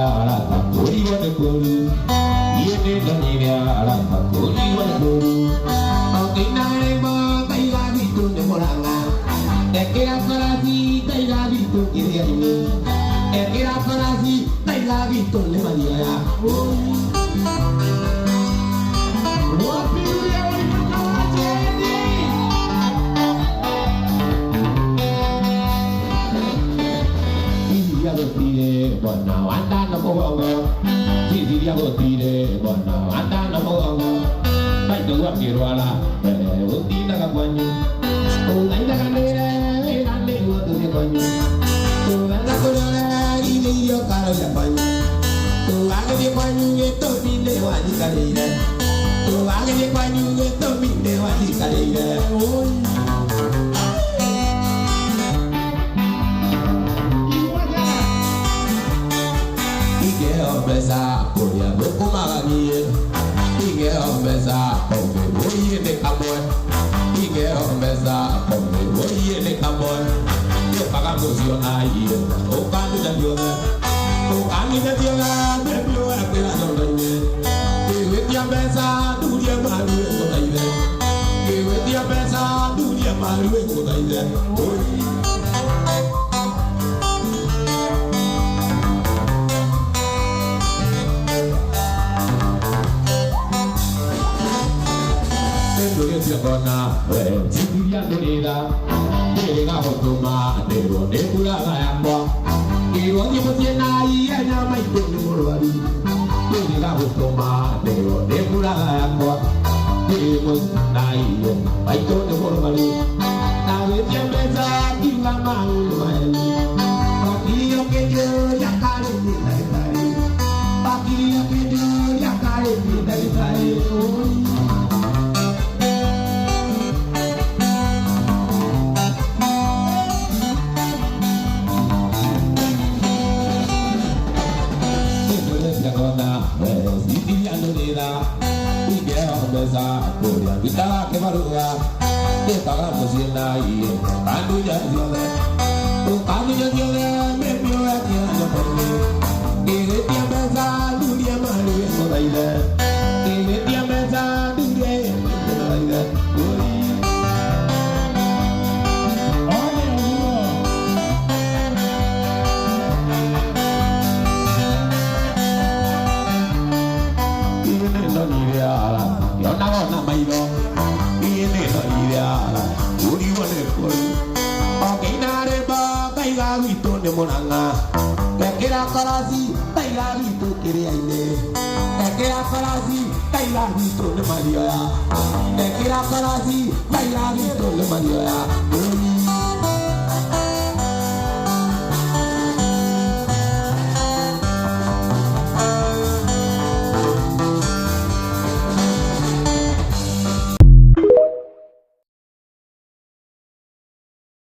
ala kuri wane kuru yene nani ala kuri wane kuru oke nare ma kaiga gitu ne moranga ekira farasi kaiga gitu kiri ini ekira farasi kaiga gitu ne maria Bona anda na moongo sisi dia go tire bona anda na moongo bai to wa kirwala uti na ka kwanyu o nai na ka nere na ne wo to ne kwanyu to anda ko na ni ni yo ka ro ya kwanyu to aga ni kwanyu ye to mi ne wa ni ka le ire to aga ni kwanyu ye to mi ne wa ni ka le ire Besa, Korea, Bokumaganie, Ige Besa, Obe, Boye de Caboy, Ige Besa, Obe, Boye de Caboy, Yo pagamos yo ahí, O Canu de Yoga, O Canu de Yoga, Bebio, Aquila Donde, Kiwitia Besa, Duria Maru, Kodaide, Kiwitia Besa, Duria Maru, Kodaide, Bona, Sibiria Doneda, Dega Hotoma, Dero, Nebula Lambo, Iro Nipotina, Yana, my Dori, Dega Hotoma, Dero, Nebula Lambo, Demos Nai, I told the Mormali, now with your mesa, Dila Malu, Pakio Kejo, Yakari, Pakio Kejo, Yakari, Korea kita ke barua kita kan musina iye kandu jadiole tu kandu jadiole me pioa kia jopone ire tia besa dunia malu moraile ire tia besa dunia moraile Monanga, Kera Farasi, Taila Vito Kiriaine, Kera Farasi, Taila Vito de Maria, Kera Farasi, Taila Vito de Maria.